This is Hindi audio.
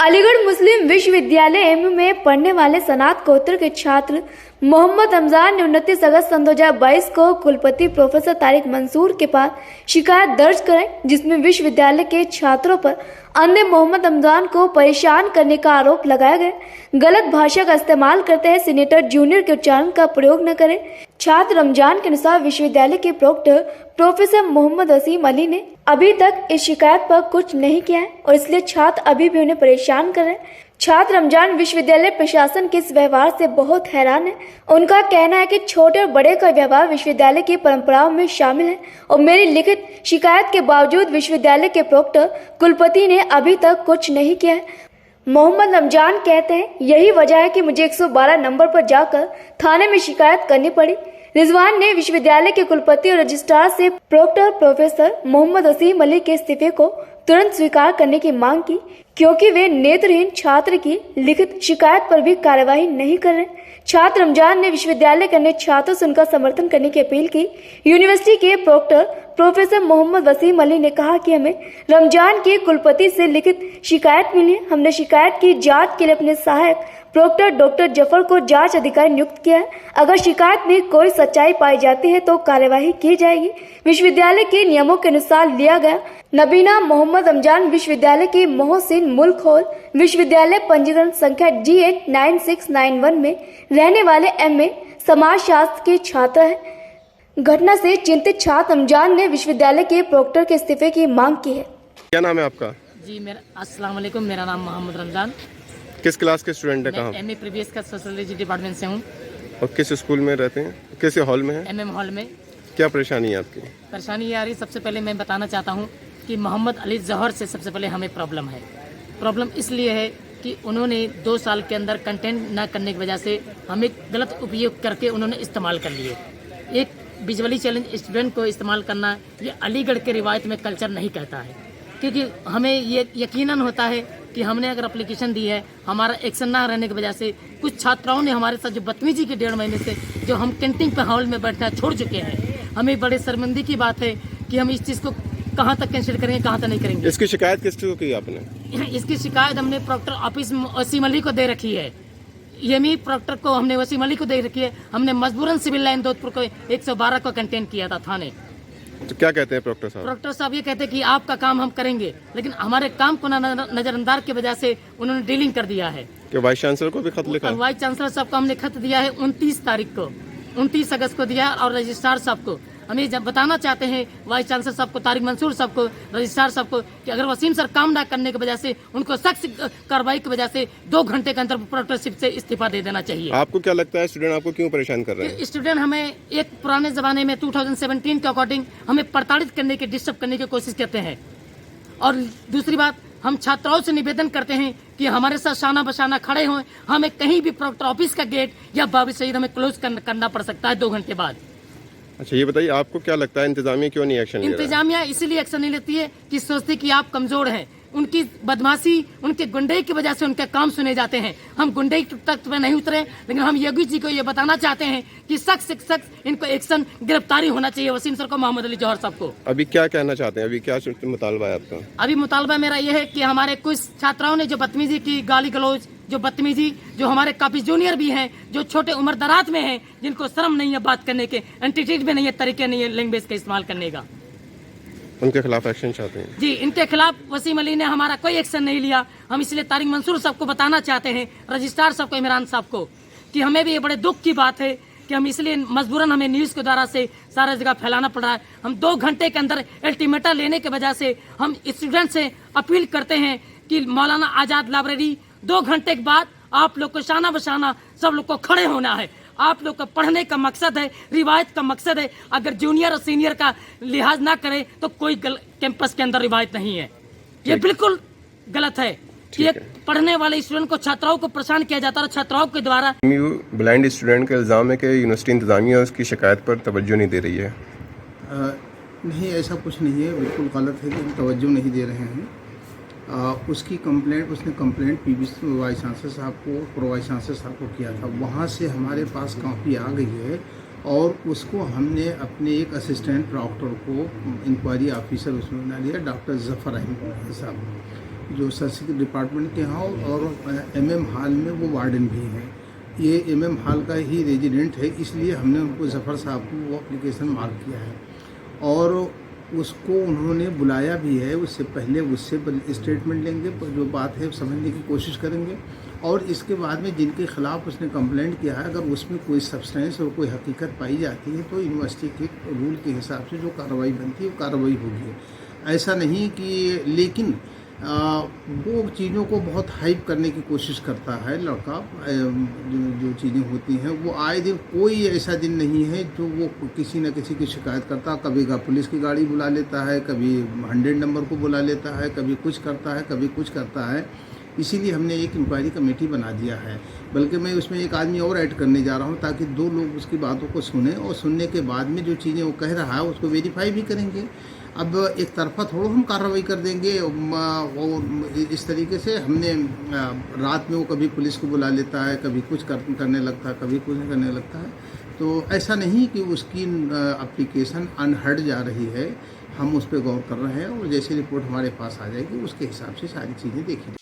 अलीगढ़ मुस्लिम विश्वविद्यालय एमयू में पढ़ने वाले स्नातकोत्तर के छात्र मोहम्मद रमजान ने 29 अगस्त सन 2022 को कुलपति प्रोफेसर तारिक मंसूर के पास शिकायत दर्ज कराई, जिसमें विश्वविद्यालय के छात्रों पर अन्य मोहम्मद रमजान को परेशान करने का आरोप लगाया गया। गलत भाषा का इस्तेमाल करते हैं, सीनेटर जूनियर के उच्चारण का प्रयोग न करें। छात्र रमजान के अनुसार विश्वविद्यालय के प्रोक्टर प्रोफेसर मोहम्मद वसीम अली ने अभी तक इस शिकायत पर कुछ नहीं किया है और इसलिए छात्र अभी भी उन्हें परेशान कर रहे हैं। छात्र रमजान विश्वविद्यालय प्रशासन के इस व्यवहार से बहुत हैरान है। उनका कहना है कि छोटे और बड़े का व्यवहार विश्वविद्यालय की परंपराओं में शामिल है और मेरी लिखित शिकायत के बावजूद विश्वविद्यालय के प्रोक्टर कुलपति ने अभी तक कुछ नहीं किया है। मोहम्मद रमजान कहते हैं, यही वजह है कि मुझे 112 नंबर पर जाकर थाने में शिकायत करनी पड़ी। रिजवान ने विश्वविद्यालय के कुलपति और रजिस्ट्रार से प्रोक्टर प्रोफेसर मोहम्मद वसीम अली के इस्तीफे को तुरंत स्वीकार करने की मांग की, क्योंकि वे नेत्रहीन छात्र की लिखित शिकायत पर भी कार्यवाही नहीं कर रहे। छात्र रमजान ने विश्वविद्यालय के अन्य छात्रों से उनका समर्थन करने की अपील की। यूनिवर्सिटी के प्रोक्टर प्रोफेसर मोहम्मद वसीम अली ने कहा कि हमें रमजान के कुलपति से लिखित शिकायत मिली है। हमने शिकायत की जांच के लिए अपने सहायक प्रोक्टर डॉक्टर जफर को जांच अधिकारी नियुक्त किया है। अगर शिकायत में कोई सच्चाई पाई जाती है तो कार्यवाही की जाएगी। विश्वविद्यालय के नियमों के अनुसार लिया गया नबीना मोहम्मद रमजान विश्वविद्यालय के मोहसिन मुल्क हॉल विश्वविद्यालय पंजीकरण संख्या G89691 में रहने वाले MA समाज शास्त्र के छात्र है। घटना से चिंतित छात्र रमजान ने विश्वविद्यालय के प्रोक्टर के इस्तीफे की मांग की है। क्या नाम है आपका? जी अस्सलाम वालेकुम, मेरा नाम मोहम्मद रमजान। किस क्लास के स्टूडेंट है? कहाँ? MA प्रीवियस का सोशियोलॉजी डिपार्टमेंट से हूँ। और किस स्कूल में रहते हैं? किस हॉल में है? MM हॉल में। क्या परेशानी है आपकी? परेशानी ये आ रही, सबसे पहले मैं बताना चाहता हूँ कि मोहम्मद अली जहर से सबसे पहले हमें प्रॉब्लम है। प्रॉब्लम इसलिए है कि उन्होंने 2 साल के अंदर कंटेंट ना करने की वजह से हमें गलत उपयोग करके उन्होंने इस्तेमाल कर लिए। एक विजुअली चैलेंज स्टूडेंट को इस्तेमाल करना ये अलीगढ़ के रिवायत में कल्चर नहीं कहता है, क्योंकि हमें ये यकीनन होता है कि हमने अगर एप्लीकेशन दी है, हमारा एक्शन ना रहने की वजह से कुछ छात्राओं ने हमारे साथ जो बदतमीजी के 1.5 महीने से जो हम कैंटीन पे हॉल में बैठना छोड़ चुके हैं, हमें बड़े शर्मिंदगी की बात है कि हम इस चीज़ को कहाँ तक कैंसिल करेंगे, कहाँ तक नहीं करेंगे। इसकी शिकायत किस को की आपने? इसकी शिकायत हमने प्रोक्टर ऑफिस वसीम अली को दे रखी है। यमी प्रोक्टर को हमने वसीम अली को दे रखी है। हमने मजबूरन सिविल लाइन दोधपुर को 112 को कंटेन किया था थाने। तो क्या कहते हैं प्रोक्टर साहब? प्रोक्टर साहब ये कहते हैं कि आपका काम हम करेंगे, लेकिन हमारे काम को नजरअंदाज की वजह से उन्होंने डीलिंग कर दिया है। कि वाइस चांसलर को भी खत लिखा? वाइस चांसलर साहब को हमने खत दिया है 29 तारीख को, 29 अगस्त को दिया, और रजिस्ट्रार साहब को हमें जब बताना चाहते हैं, वाइस चांसलर साहब को, तारिक मंसूर साहब को, रजिस्ट्रार साहब को, कि अगर वसीम सर काम ना करने की वजह से उनको सख्त कार्रवाई की वजह से 2 घंटे के अंदर प्रोक्टरशिप से इस्तीफा दे देना चाहिए। आपको क्या लगता है स्टूडेंट आपको क्यों परेशान कर रहे हैं? स्टूडेंट हमें एक पुराने जमाने में 2017 के अकॉर्डिंग हमें प्रताड़ित करने की, डिस्टर्ब करने की कोशिश करते हैं। और दूसरी बात, हम छात्राओं से निवेदन करते हैं कि हमारे साथ शाना बशाना खड़े हों। हमें कहीं भी प्रोक्टर ऑफिस का गेट या बाबी शहीद हमें क्लोज करना पड़ सकता है 2 घंटे बाद। अच्छा, ये बताइए आपको क्या लगता है इंतजामिया क्यों नहीं एक्शन ले रहा है? इंतजामिया इसीलिए एक्शन नहीं लेती है कि सोचती कि आप कमजोर हैं। उनकी बदमाशी, उनके गुंडे की वजह से उनके काम सुने जाते हैं। हम गुंडे तक में नहीं उतरे, लेकिन हम योगी जी को ये बताना चाहते हैं कि सख्त से सख्त इनको एक्शन, गिरफ्तारी होना चाहिए वसीम सर को, मोहम्मद अली जौहर साहब को। अभी क्या कहना चाहते हैं? अभी क्या मुतालबा है आपका? अभी मुतालबा मेरा ये है कि हमारे कुछ छात्राओं ने जो बदतमीजी की, गाली गलौज, जो बदतमीजी, जो हमारे काफी जूनियर भी हैं, जो छोटे उम्र दराज में हैं, जिनको शर्म नहीं है बात करने के, एंटीट्यूड में नहीं है, तरीके नहीं है लैंग्वेज का इस्तेमाल करने का, उनके खिलाफ एक्शन चाहते हैं? जी, इनके खिलाफ वसीम अली ने हमारा कोई एक्शन नहीं लिया। हम इसलिए तारिक मंसूर साहब को बताना चाहते हैं, रजिस्ट्रार साहब को, इमरान साहब को, कि हमें भी ये बड़े दुख की बात है कि हम इसलिए मजबूरन हमें न्यूज़ के द्वारा से सारा जगह फैलाना पड़ रहा है। हम 2 घंटे के अंदर अल्टीमेटा लेने की वजह से हम स्टूडेंट से अपील करते हैं कि मौलाना आज़ाद लाइब्रेरी 2 घंटे के बाद आप लोग को शाना बशाना सब लोग को खड़े होना है। आप लोग का पढ़ने का मकसद है, रिवायत का मकसद है। अगर जूनियर और सीनियर का लिहाज ना करे तो कोई कैंपस के अंदर रिवायत नहीं है। ये बिल्कुल गलत है कि एक पढ़ने वाले स्टूडेंट को, छात्राओं को परेशान किया जाता है और छात्राओं के द्वारा। ब्लाइंड स्टूडेंट का इल्ज़ाम है कि यूनिवर्सिटी इंतजामिया उसकी शिकायत पर तवज्जो नहीं दे रही है। नहीं, ऐसा कुछ नहीं है, बिल्कुल गलत है कि हम तवज्जो नहीं दे रहे हैं। उसने कंप्लेंट पीवी वाइस चांसलर साहब को, प्रो वाइस चांसलर साहब को किया था। वहाँ से हमारे पास कॉपी आ गई है और उसको हमने अपने एक असिस्टेंट प्रॉक्टर को, इंक्वायरी ऑफिसर उसमें बना लिया, डॉक्टर जफर अहमद साहब। जो संस्कृत डिपार्टमेंट के हैं और एमएम हॉल में वो वार्डन भी हैं। ये एमएम हॉल का ही रेजिडेंट है, इसलिए हमने उनको जफ़र साहब को वो एप्लीकेशन मार्क किया है और उसको उन्होंने बुलाया भी है। उससे पहले उससे स्टेटमेंट लेंगे, जो बात है समझने की कोशिश करेंगे और इसके बाद में जिनके खिलाफ उसने कंप्लेंट किया है, अगर उसमें कोई सब्सटेंस और कोई हकीकत पाई जाती है तो यूनिवर्सिटी के रूल के हिसाब से जो कार्रवाई बनती है वो कार्रवाई होगी। ऐसा नहीं कि, लेकिन वो चीज़ों को बहुत हाइप करने की कोशिश करता है लड़का। जो चीज़ें होती हैं वो आए दिन, कोई ऐसा दिन नहीं है जो वो किसी न किसी की शिकायत करता। कभी पुलिस की गाड़ी बुला लेता है, कभी 100 नंबर को बुला लेता है, कभी कुछ करता है, कभी कुछ करता है। इसीलिए हमने एक इंक्वायरी कमेटी बना दिया है, बल्कि मैं उसमें एक आदमी और ऐड करने जा रहा हूँ ताकि 2 लोग उसकी बातों को सुने और सुनने के बाद में जो चीज़ें वो कह रहा है उसको वेरीफाई भी करेंगे। अब एक तरफा थोड़ा हम कार्रवाई कर देंगे और इस तरीके से हमने रात में वो कभी पुलिस को बुला लेता है, कभी कुछ करने लगता है, कभी कुछ करने लगता है। तो ऐसा नहीं कि उसकी एप्लीकेशन अनहर्ड जा रही है, हम उस पर गौर कर रहे हैं और जैसे रिपोर्ट हमारे पास आ जाएगी उसके हिसाब से सारी चीज़ें देखी